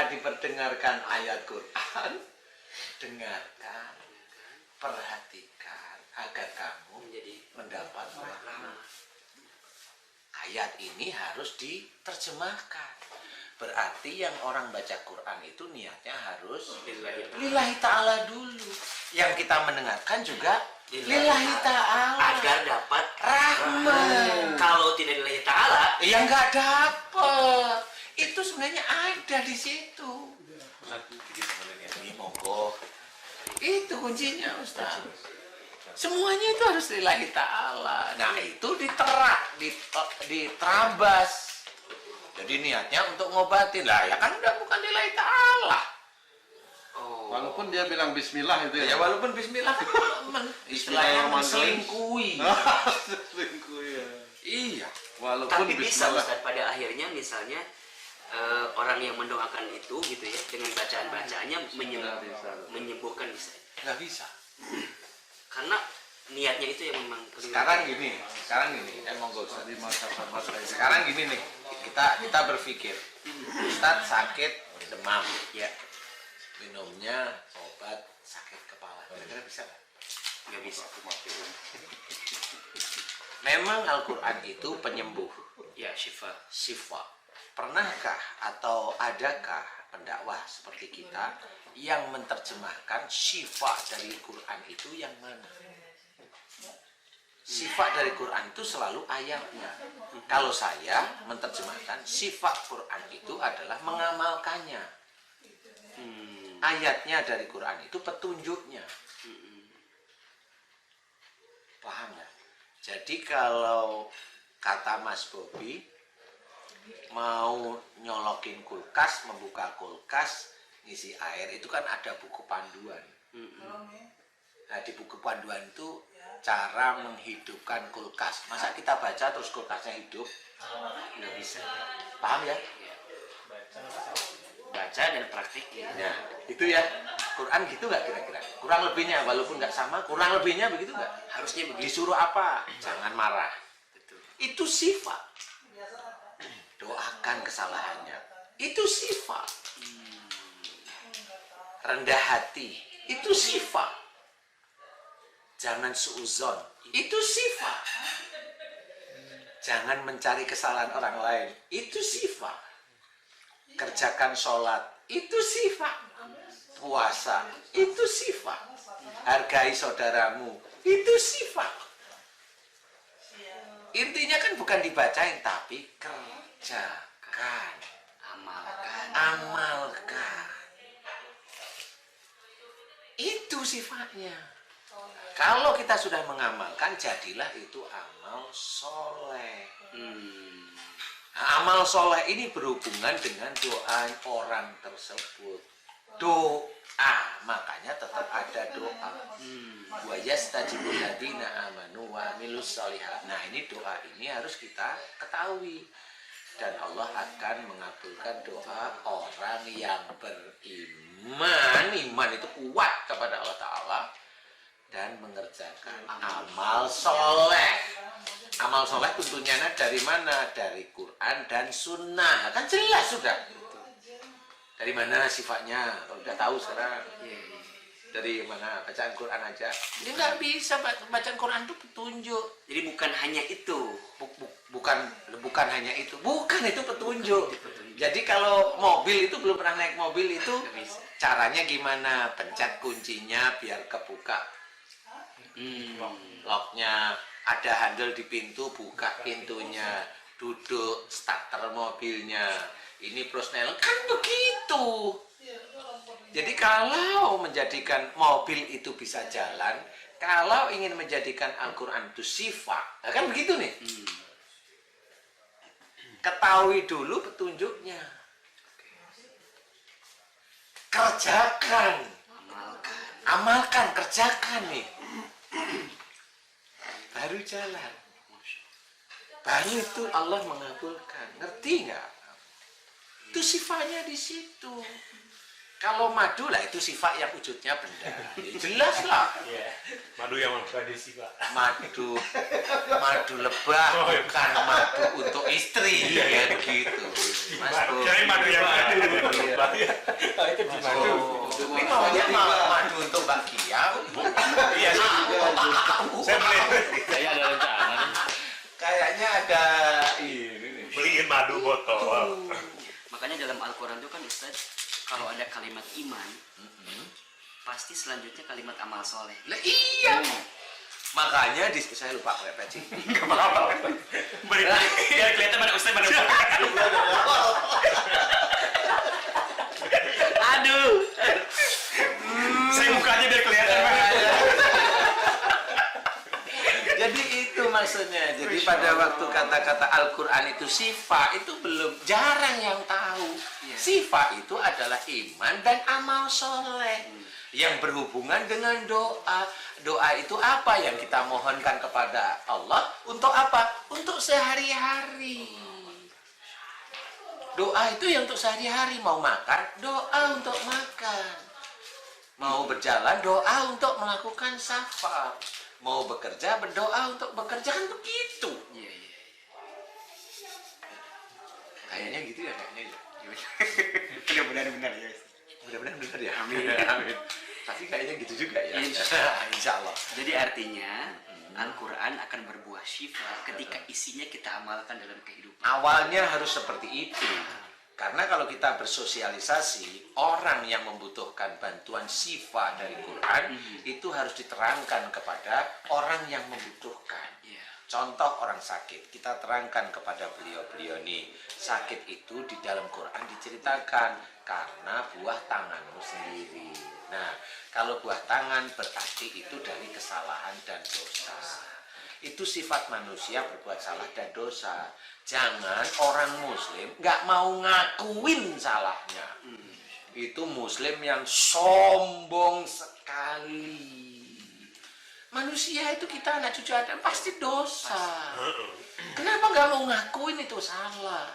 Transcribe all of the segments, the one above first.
ketika diperdengarkan ayat Quran, dengarkan, perhatikan agar kamu mendapat rahmat. Ayat ini harus diterjemahkan. Berarti yang orang baca Quran itu niatnya harus lillahi ta'ala dulu. Yang kita mendengarkan juga lillahi ta'ala. Agar dapat rahmat. Kalau tidak lillahi ta'ala, ya nggak dapat. Itu sebenarnya ada di situ. Ini monggo. Itu kuncinya Ustaz. Semuanya itu harus lillahi ta'ala. Nah itu diterabas. Jadi niatnya untuk ngobatin lah, ya kan udah bukan lillahi ta'ala. Walaupun dia bilang bismillah itu ya. Ya walaupun bismillah istilahnya selingkuhi. Selingkuhi ya. Iya. Walaupun tapi bisa bismillah. Ustaz pada akhirnya misalnya orang yang mendoakan itu gitu ya dengan bacaan-bacaannya menyembuhkan bisa. Nggak bisa. Karena niatnya itu yang memang Sekarang gini, monggo Ustaz. Sekarang gini nih, kita berpikir, Ustaz sakit demam, ya minumnya obat sakit kepala, kira-kira bisa nggak? nggak bisa. Memang Al-Quran itu penyembuh, Ya syifa. Pernahkah atau adakah pendakwah seperti kita yang menerjemahkan syifa dari Quran itu yang mana? Sifat dari Quran itu selalu ayatnya. Kalau saya menerjemahkan sifat Quran itu adalah mengamalkannya. Ayatnya dari Quran itu petunjuknya. Paham ya? Jadi kalau kata Mas Bobi mau nyolokin kulkas, membuka kulkas, ngisi air, itu kan ada buku panduan. Nah di buku panduan itu cara menghidupkan kulkas. Masa kita baca terus kulkasnya hidup? Nggak bisa. Paham ya? Baca dan praktiknya. Ya, itu ya. Quran gitu nggak kira-kira? Kurang lebihnya, walaupun nggak sama, kurang lebihnya begitu nggak? Harusnya begitu. Disuruh apa? Jangan marah. Betul. Itu sifat. Doakan kesalahannya. Itu sifat. Rendah hati. Itu sifat. Jangan suuzon. Itu sifat. Jangan mencari kesalahan orang lain. Itu sifat. Kerjakan sholat. Itu sifat. Puasa. Itu sifat. Hargai saudaramu. Itu sifat. Intinya kan bukan dibacain, tapi kerjakan. Amalkan. Itu sifatnya. Kalau kita sudah mengamalkan, jadilah itu amal soleh. Nah, amal soleh ini berhubungan dengan doa orang tersebut. Doa, makanya tetap ada doa. Wa yastajibul ladzina amanu wa amilus sholihat. Nah, ini doa ini harus kita ketahui. Dan Allah akan mengabulkan doa orang yang beriman. Iman itu kuat kepada Allah Ta'ala. Dan mengerjakan amal soleh. Amal soleh tentunya dari mana? Dari Quran dan Sunnah. Kan jelas sudah. Dari mana sifatnya? Udah tahu sekarang. Dari mana? Bacaan Quran aja. Ini nggak bisa bacaan Quran itu petunjuk. Jadi bukan hanya itu. Bukan hanya itu. Bukan itu petunjuk. Jadi kalau mobil itu belum pernah naik mobil itu caranya gimana? Pencet kuncinya biar kebuka. Locknya, ada handle di pintu, buka pintunya, duduk, starter mobilnya, ini prosnel, kan begitu. Jadi kalau menjadikan mobil itu bisa jalan, kalau ingin menjadikan Al-Quran itu sifat, kan begitu nih. Ketahui dulu petunjuknya, kerjakan, amalkan, kerjakan nih. Baru jalan. Baru itu Allah mengabulkan. Ngerti nggak? Itu sifatnya di situ. Kalau madu lah itu sifat yang wujudnya benda. Ya, jelas lah. Iya. Madu yang mana? Tradisi, Pak. Madu lebah, bukan madu untuk istri, ya gitu. Mas Bro. Kirain madu yang madu. Lebah ya. Oh, itu di madu. Ini maunya madu untuk Mbak Kia. Iya, saya beli. Saya ada rencana nih. Kayaknya ada ini nih. Beliin madu botol. Makanya dalam Al-Quran itu kan Ustaz, kalau ada kalimat iman, pasti selanjutnya kalimat amal soleh. Lah iya. Makanya saya lupa pakai peci. Gak apa-apa. Biar kelihatan mana Ustaz mana Ustaz. Aduh. Saya mukanya biar kelihatan mana. Jadi itu maksudnya. Jadi pada waktu kata-kata Al-Quran itu sifat itu belum jarang yang tahu. Sifat itu adalah iman dan amal soleh yang berhubungan dengan doa. Doa itu apa yang kita mohonkan kepada Allah untuk apa? Untuk sehari-hari. Doa itu yang untuk sehari-hari. Mau makan, doa untuk makan. Mau berjalan, doa untuk melakukan safar. Mau bekerja, berdoa untuk bekerja, kan begitu. Iya. Kayaknya gitu ya, kayaknya ya. Mudah-mudahan benar ya. Mudah-mudahan benar ya. Amin. Amin. Tapi kayaknya gitu juga ya. Insya Allah. Jadi artinya Al-Quran akan berbuah syifa ketika isinya kita amalkan dalam kehidupan. Awalnya harus seperti itu. Karena kalau kita bersosialisasi, orang yang membutuhkan bantuan sifat dari Quran, itu harus diterangkan kepada orang yang membutuhkan. Iya. Contoh orang sakit, kita terangkan kepada beliau-beliau nih, sakit itu di dalam Quran diceritakan karena buah tanganmu sendiri. Nah, kalau buah tangan berarti itu dari kesalahan dan dosa. Itu sifat manusia berbuat salah dan dosa. Jangan orang muslim nggak mau ngakuin salahnya. Itu muslim yang sombong sekali. Manusia itu kita anak cucu Adam pasti dosa. Kenapa nggak mau ngakuin itu salah?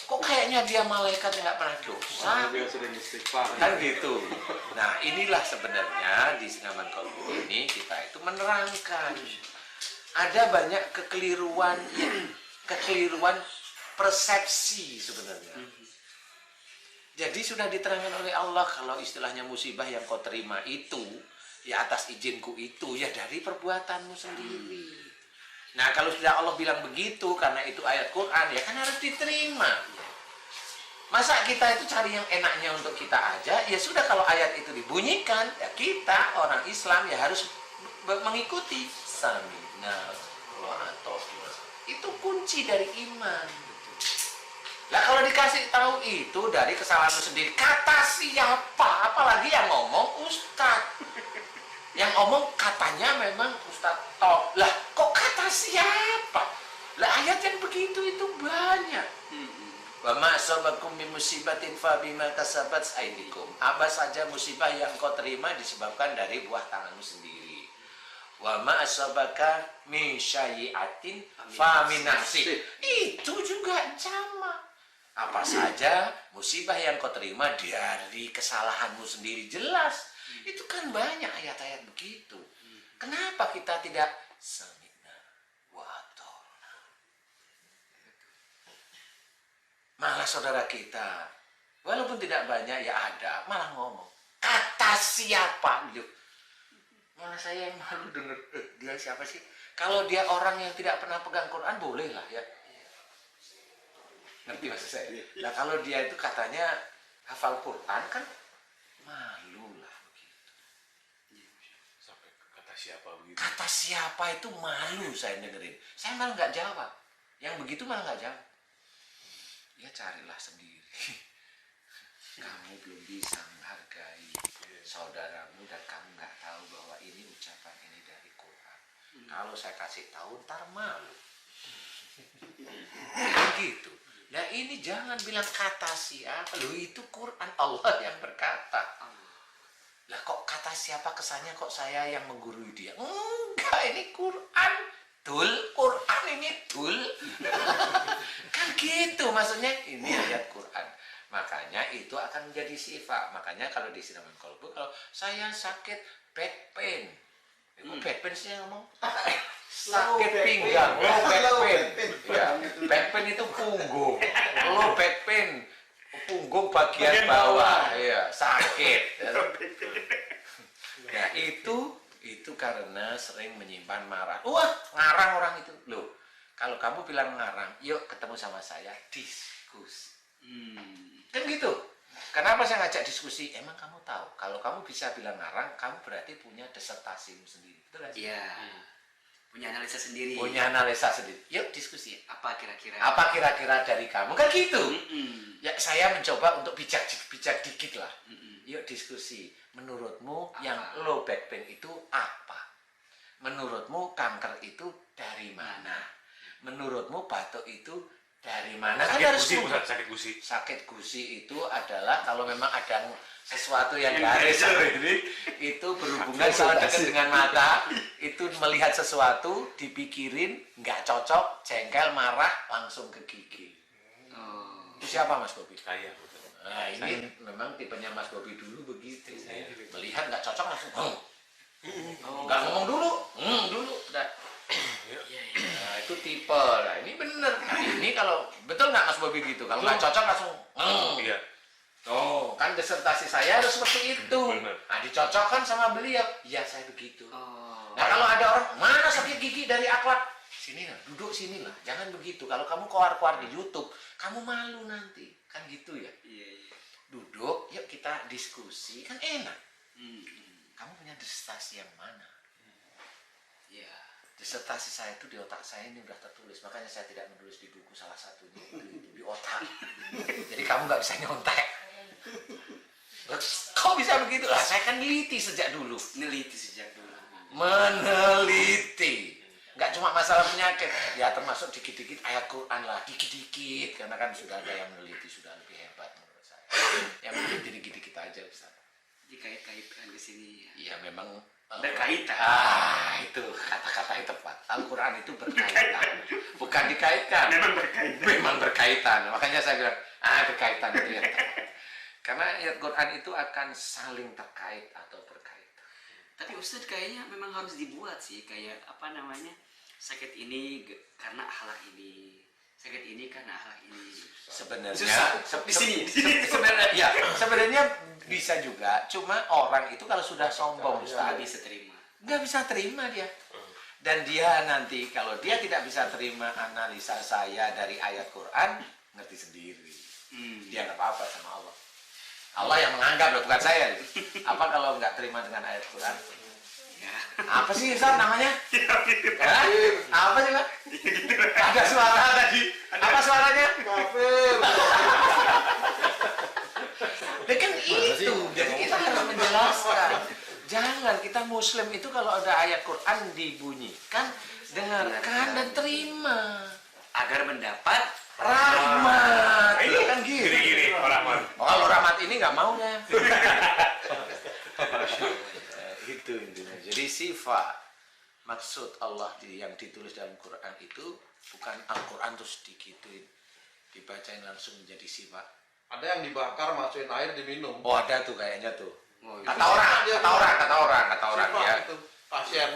Kok kayaknya dia malaikat nggak pernah dosa? Dia sering istighfar. Kan gitu. Nah inilah sebenarnya di Sinaman Kolbu ini kita itu menerangkan ada banyak kekeliruan persepsi sebenarnya. Jadi sudah diterangkan oleh Allah kalau istilahnya musibah yang kau terima itu ya atas izinku itu ya dari perbuatanmu sendiri. Nah kalau sudah Allah bilang begitu karena itu ayat Quran ya kan harus diterima. Masa kita itu cari yang enaknya untuk kita aja? Ya sudah kalau ayat itu dibunyikan ya kita orang Islam ya harus mengikuti samina wa ata'na. Itu kunci dari iman. Lah kalau dikasih tahu itu dari kesalahanmu sendiri, kata siapa? Apalagi yang ngomong ustaz. Yang ngomong katanya memang ustaz top. Lah kok kata siapa? Lah ayat yang begitu itu banyak. Wa ma asabakum min musibatin fa bima kasabat aydikum. Apa saja musibah yang kau terima disebabkan dari buah tanganmu sendiri. Wa ma asabaka min syai'atin fa min nafsik. Itu juga sama. Apa saja musibah yang kau terima dari kesalahanmu sendiri, jelas. Itu kan banyak ayat-ayat begitu. Kenapa kita tidak sami'na wa ata'na? Malah saudara kita, walaupun tidak banyak ya ada, malah ngomong kata siapa? Malah saya yang malu denger, dia siapa sih? Kalau dia orang yang tidak pernah pegang Quran boleh lah ya. Ngerti maksud saya? Nah kalau dia itu katanya hafal Quran kan malu lah begitu. Sampai kata siapa begitu? Kata siapa itu malu saya dengerin. Saya malah nggak jawab. Yang begitu malah nggak jawab. Ya carilah sendiri. Kamu belum bisa menghargai saudaramu dan kamu nggak tahu bahwa ini ucapan ini dari Quran. Kalau saya kasih tahu ntar malu. Begitu. Nah ini jangan bilang kata siapa. Loh itu Quran, Allah yang berkata. Lah kok kata siapa kesannya kok saya yang menggurui dia? Enggak, ini Quran. Tul, Quran ini tul. Kan gitu maksudnya. Ini ayat Quran. Makanya itu akan menjadi sifat. Makanya kalau di siraman kolbu, kalau saya sakit back pain, back pain sih yang ngomong sakit pinggang, low back pain. Ya, back pain itu punggung, low back pain punggung bagian bawah, ya sakit. Nah itu karena sering menyimpan marah. Wah, ngarang orang itu. Loh, kalau kamu bilang ngarang, yuk ketemu sama saya, diskusi. Kan gitu. Kenapa saya ngajak diskusi? Emang kamu tahu, kalau kamu bisa bilang ngarang, kamu berarti punya disertasimu sendiri. Betul nggak sih? Iya. Punya analisa sendiri. Punya analisa sendiri. Yuk diskusi. Apa kira-kira? Apa kira-kira dari kamu? Kan gitu. Ya saya mencoba untuk bijak dikit lah. Yuk diskusi. Menurutmu Apa? yang low back pain itu apa? Menurutmu kanker itu dari mana? Menurutmu batuk itu dari mana? Kan harus sakit gusi. sakit gusi itu adalah kalau memang ada sesuatu yang garis ini itu berhubungan sama dekat dengan mata, itu melihat sesuatu dipikirin nggak cocok, jengkel, marah, langsung ke gigi. Itu siapa Mas Bobi? Saya. Nah ini memang tipenya Mas Bobi dulu begitu. Melihat nggak cocok langsung nggak ngomong dulu, dulu udah. Nah, itu tipe. Nah, ini bener. Nah, ini kalau betul nggak Mas Bobi gitu? Kalau nggak cocok langsung. Iya. Oh, kan disertasi saya harus seperti itu. Bener. Nah, dicocokkan sama beliau. Iya, saya begitu. Oh. Nah, kalau ada orang, mana sakit gigi dari akhlak? Sini lah, duduk sini lah. Jangan begitu. Kalau kamu keluar-keluar di YouTube, kamu malu nanti. Kan gitu ya. Iya, iya. Duduk, yuk kita diskusi. Kan enak. Kamu punya disertasi yang mana? Iya. Disertasi saya itu di otak saya ini udah tertulis, makanya saya tidak menulis di buku, salah satunya di otak. Jadi kamu nggak bisa nyontek. Kok bisa begitu? Lah saya kan neliti sejak dulu. Neliti sejak dulu. Meneliti. Nggak cuma masalah penyakit, ya termasuk dikit-dikit ayat Quran lah, dikit-dikit, karena kan sudah ada yang meneliti, sudah lebih hebat menurut saya. Yang meneliti dikit-dikit aja Ustaz. Dikait-kaitkan ke sini ya. Iya memang Berkaitan. itu kata-kata yang tepat. Al-Quran itu berkaitan, bukan dikaitkan. Memang berkaitan. Makanya saya bilang, berkaitan itu yang tepat. Karena ayat Quran itu akan saling terkait atau berkaitan. Tapi Ustadz kayaknya memang harus dibuat sih, kayak apa namanya, sakit ini karena akhlak ini, sakit ini karena akhlak ini. Sebenarnya Susah. Di sini. sebenarnya bisa juga. Cuma orang itu kalau sudah sombong, Ustaz, Nggak bisa terima. nggak bisa terima dia. Dan dia nanti kalau dia tidak bisa terima analisa saya dari ayat Quran, ngerti sendiri. Dia nggak apa-apa sama Allah. Allah yang menganggap loh, bukan saya. Apa kalau nggak terima dengan ayat Quran? Ya. Apa sih Ustaz namanya? Hah? Apa sih Pak? Ada suara tadi. Apa suaranya? Kafir. Ya kan itu. Jadi kita harus menjelaskan. Jangan kita Muslim itu kalau ada ayat Quran dibunyikan, dengarkan dan terima. Agar mendapat Rahmat. Ini Kan gitu. gini Rahman. Oh, kalau rahmat ini nggak mau ya. Itu intinya. Jadi sifat maksud Allah yang ditulis dalam Quran itu bukan Al-Quran terus digituin, dibacain langsung menjadi sifat. Ada yang dibakar, masukin air, diminum. Oh ada tuh kayaknya tuh. Oh, itu Kata orang Sifat ya. itu pasien.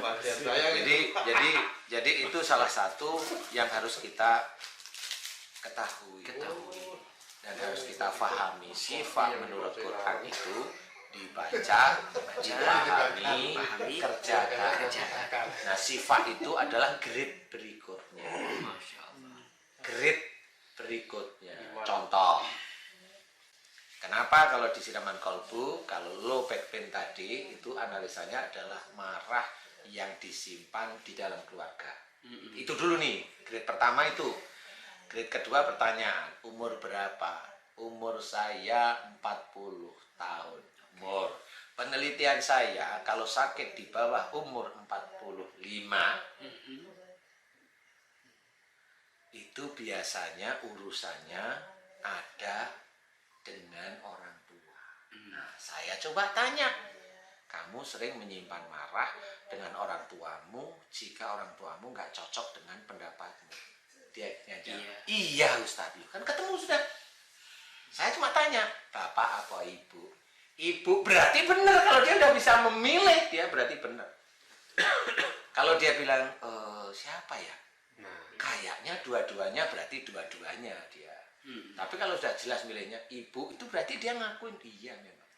Pasien saya gitu. Jadi itu salah satu yang harus kita ketahui. Dan harus kita pahami. Sifat menurut Quran itu dibaca, dipahami, kerjakan. Nah sifat itu adalah grade berikutnya. Masya Allah. Grade berikutnya. Contoh. Kenapa kalau di siraman kolbu, kalau low back pain tadi itu analisanya adalah marah yang disimpan di dalam keluarga. Itu dulu nih, grade pertama itu. Grade kedua pertanyaan, umur berapa? Umur saya 40 tahun. Umur. Penelitian saya kalau sakit di bawah umur 45 itu biasanya urusannya ada dengan orang tua. Nah, saya coba tanya, kamu sering menyimpan marah dengan orang tuamu jika orang tuamu nggak cocok dengan pendapatmu? Dia jawab, iya Ustaz, kan ketemu sudah. Saya cuma tanya, bapak apa ibu? Ibu berarti benar, kalau dia udah bisa memilih, dia berarti benar. Kalau dia bilang, siapa ya? Kayaknya dua-duanya, berarti dua-duanya dia. Tapi kalau sudah jelas milihnya ibu, itu berarti dia ngakuin, iya memang.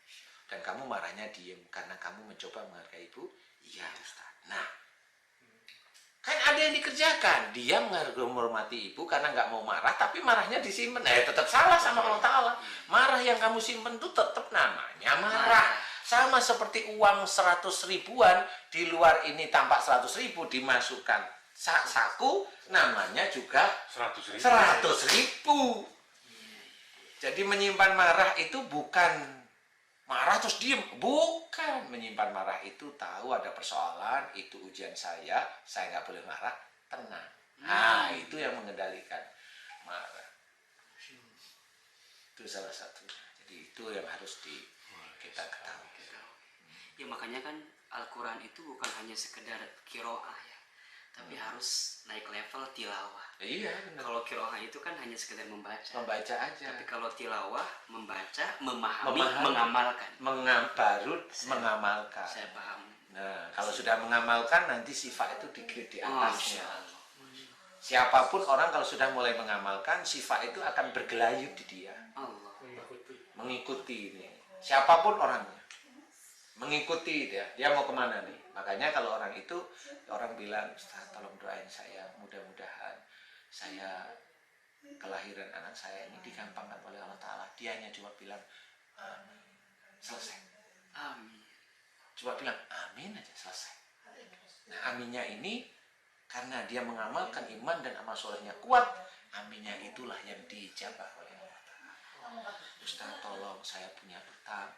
Dan kamu marahnya diem, karena kamu mencoba menghargai ibu. Iya Ustaz. Nah, kan ada yang dikerjakan. Dia menghormati ibu karena nggak mau marah, tapi marahnya disimpan. Nah, tetap salah sama Allah Ta'ala. Marah yang kamu simpen itu tetap namanya marah. Sama seperti uang 100 ribuan, di luar ini tampak 100 ribu, dimasukkan saku, namanya juga 100 ribu. 100 ribu. Jadi menyimpan marah itu bukan marah terus diem, bukan. Menyimpan marah itu tahu ada persoalan, itu ujian saya nggak boleh marah, tenang. Nah, itu yang mengendalikan marah. Itu salah satunya. Jadi itu yang harus kita ketahui. Ya makanya kan Al-Quran itu bukan hanya sekedar kiroah ya, tapi harus naik level tilawah. Iya benar. Kalau kiroah itu kan hanya sekedar membaca. Membaca aja. Tapi kalau tilawah, membaca, memahami, mengamalkan. Baru mengamalkan. Saya paham. Nah, kalau sudah mengamalkan nanti sifat itu di-grade di atasnya. Masya Siapapun orang kalau sudah mulai mengamalkan, sifat itu akan bergelayut di dia. Allah. Mengikuti ini. Siapapun orangnya. Mengikuti dia mau kemana nih. Makanya kalau orang itu, orang bilang, Ustaz tolong doain saya, mudah-mudahan saya kelahiran anak saya ini digampangkan oleh Allah Ta'ala. Dia hanya cuma bilang amin, selesai. Amin. Coba bilang amin aja, selesai. Nah, aminnya ini karena dia mengamalkan iman dan amal solehnya kuat, aminnya itulah yang dijabah oleh Allah Ta'ala. Ustaz tolong, saya punya utang,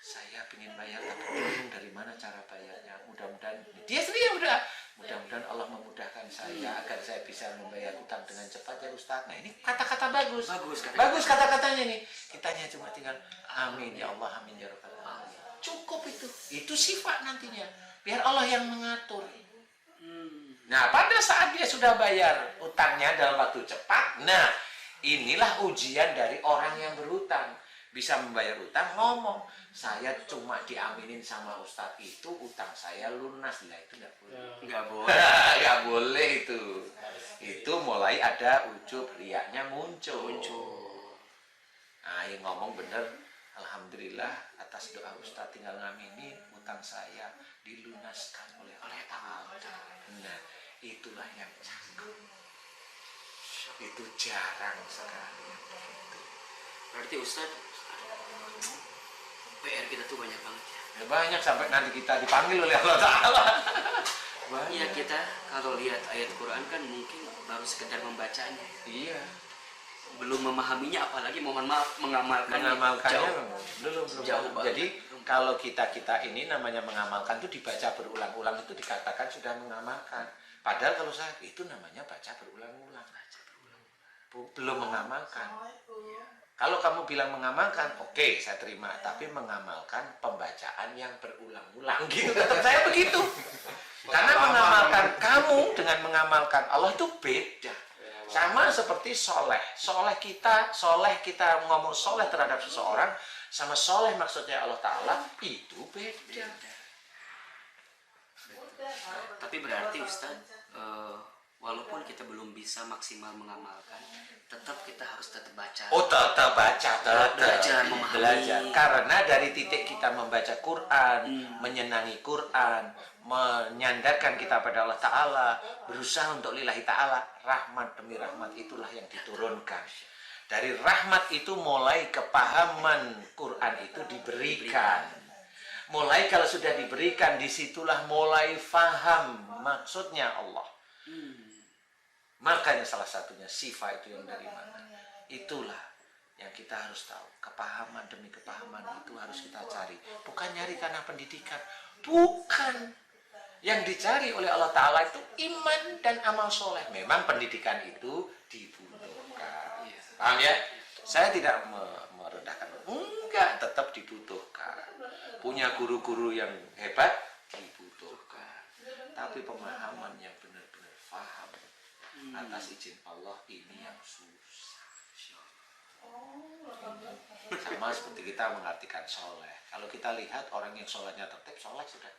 saya ingin bayar tapi bingung dari mana cara bayarnya. Mudah-mudahan dia sendiri udah, mudah-mudahan Allah memudahkan saya agar saya bisa membayar utang dengan cepat ya Ustaz. Nah, ini kata-kata bagus. Bagus kata-katanya nih. Kitanya cuma tinggal amin ya Allah, amin ya rabbal alamin. Cukup itu. Itu sifat nantinya. Biar Allah yang mengatur. Nah, pada saat dia sudah bayar utangnya dalam waktu cepat, nah, inilah ujian dari orang yang berutang. Bisa membayar utang, ngomong, saya cuma diaminin sama Ustadz itu, utang saya lunas. Lah itu nggak boleh. Nggak boleh. Nggak boleh itu. Itu mulai ada ujub riaknya muncul. Nah, yang ngomong bener, alhamdulillah atas doa Ustadz tinggal ngaminin utang saya dilunaskan oleh Allah. Nah, itulah yang cakep. Itu jarang sekali yang begitu. Berarti Ustadz, PR kita tuh banyak banget ya. Ya banyak sampai nanti kita dipanggil oleh Allah Ta'ala. Iya, kita kalau lihat ayat Quran kan mungkin baru sekedar membacanya. Iya. Belum memahaminya, apalagi mohon maaf mengamalkannya. Belum. Jauh banget. Jadi kalau kita ini namanya mengamalkan itu dibaca berulang-ulang, itu dikatakan sudah mengamalkan. Padahal kalau saya itu namanya baca berulang-ulang. Belum mengamalkan. Kalau kamu bilang mengamalkan, oke, saya terima. Tapi mengamalkan pembacaan yang berulang-ulang gitu. Tetap saya begitu. Karena mengamalkan kamu dengan mengamalkan Allah itu beda. Sama seperti soleh. Soleh kita ngomong soleh terhadap seseorang, sama soleh maksudnya Allah Ta'ala, itu beda. Tapi berarti Ustadz, walaupun kita belum bisa maksimal mengamalkan, tetap kita harus tetap baca. Oh, tetap baca, Belajar, memahami. belajar. Karena dari titik kita membaca Quran, menyenangi Quran, menyandarkan kita pada Allah Ta'ala, berusaha untuk lillahi ta'ala, rahmat demi rahmat itulah yang diturunkan. Dari rahmat itu mulai kepahaman Quran itu diberikan. Mulai kalau sudah diberikan, disitulah mulai faham maksudnya Allah. Makanya salah satunya sifat itu yang dari mana? Itulah yang kita harus tahu. Kepahaman demi kepahaman itu harus kita cari. Bukan nyari karena pendidikan. Bukan. Yang dicari oleh Allah Ta'ala itu iman dan amal soleh. Memang pendidikan itu dibutuhkan. Paham ya? Saya tidak merendahkan. Enggak, tetap dibutuhkan. Punya guru-guru yang hebat, dibutuhkan. Tapi pemahaman yang benar-benar faham atas izin Allah ini yang susah. Sama seperti kita mengartikan soleh. Kalau kita lihat orang yang solehnya tertib, soleh sudah.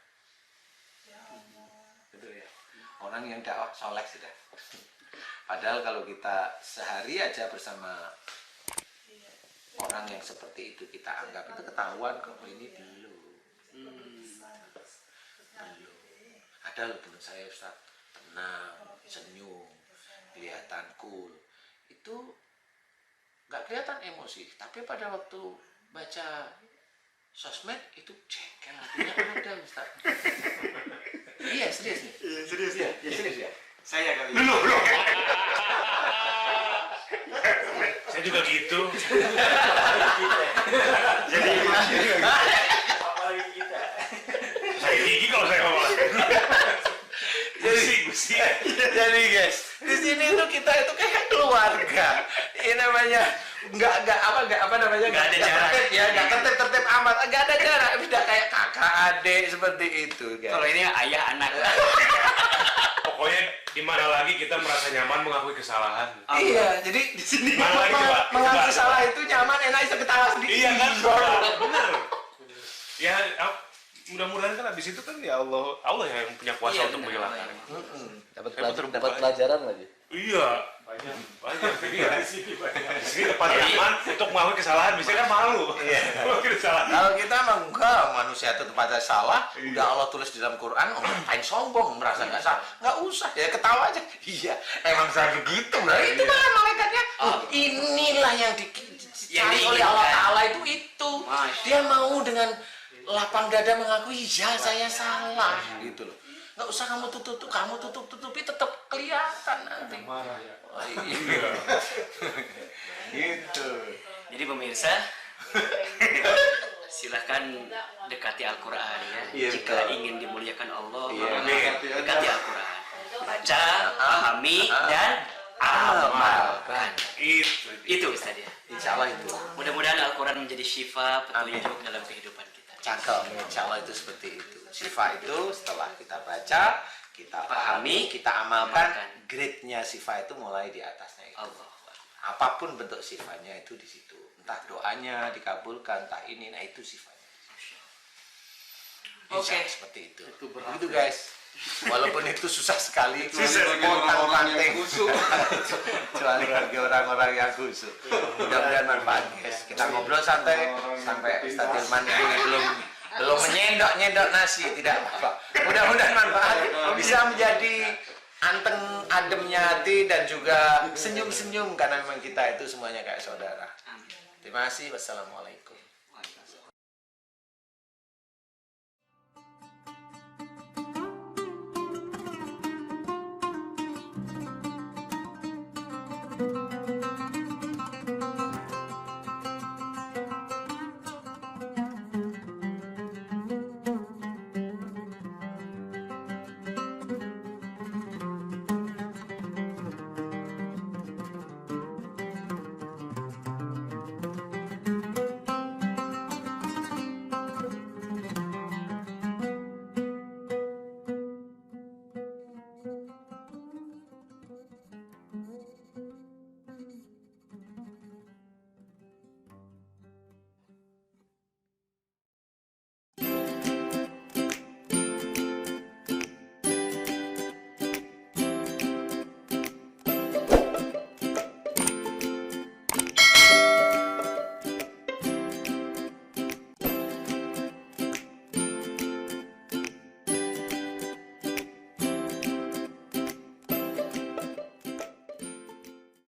Betul ya. Orang yang dakwah soleh sudah. Padahal kalau kita sehari aja bersama orang yang seperti itu kita anggap itu ketahuan kok ini belum. Ada loh teman saya Ustaz, tenang, senyum, kelihatan cool. Itu nggak kelihatan emosi, tapi pada waktu baca sosmed itu jengkel hatinya ada Ustaz. Iya serius nih. Iya, serius Iya, ya. serius ya. Saya kali. Loh. Saya juga gitu. Jadi Apalagi kita. Saya gigi kalau saya ngomong. Gusi. Jadi guys, di sini tuh kita itu kayak keluarga. Ini namanya nggak Nggak ada jarak. tertib ya, nggak tertib amat, nggak ada jarak. Tidak kayak kakak adik seperti itu guys. Kalau ini ayah anak. Pokoknya di mana lagi kita merasa nyaman mengakui kesalahan. Iya, jadi di sini Mana lagi coba? mengaku Coba. salah itu nyaman, enak bisa ketawa sendiri. Iya kan? Bener. Ya mudah-mudahan kan abis itu kan ya Allah yang punya kuasa Iya, untuk benar. menghilangkan. Dapat pelajaran lagi. Iya. Banyak. Iya. Di sini tempat nyaman untuk mengakui kesalahan. Biasanya kan malu. Iya. Mengakui kesalahan. Kalau kita mah enggak, manusia itu tempatnya salah, udah Allah tulis di dalam Quran, ngapain sombong, merasa nggak salah, nggak usah, ya ketawa aja. Iya, emang saya begitu. Nah itu kan malaikatnya, inilah yang dicari oleh Allah Ta'ala itu. Dia mau dengan lapang dada mengakui, ya saya salah, gitu loh. Nggak usah kamu tutupi, tetap kelihatan nanti. Marah ya. Oh, iya. Gitu. Jadi pemirsa, silakan dekati Al-Quran ya. Iya, Jika betul. ingin dimuliakan Allah, Iya. maka dekati Al-Quran. Baca, pahami, dan amalkan. Itu Ustaz ya. Insya Allah itu. Mudah-mudahan Al-Quran menjadi syifa, petunjuk dalam kehidupan kita. Cakep, insya Allah itu seperti itu. Syifa itu setelah kita baca, kita pahami, kita amalkan, grade-nya syifa itu mulai di atasnya itu. Allah. Apapun bentuk sifanya itu di situ. Entah doanya dikabulkan, entah ini, nah itu sifanya. Oke. Seperti itu. Itu berat, Itu ya. guys. Walaupun itu susah sekali, Susah bagi orang-orang yang khusyuk. kecuali bagi orang-orang yang khusyuk. Mudah-mudahan manfaat guys. Kita ngobrol santai sampai Ustaz Hilman ini belum menyendok nasi, tidak apa-apa. Mudah-mudahan manfaat bisa menjadi anteng ademnya hati dan juga senyum-senyum karena memang kita itu semuanya kayak saudara. Amin. Terima kasih. Wassalamualaikum.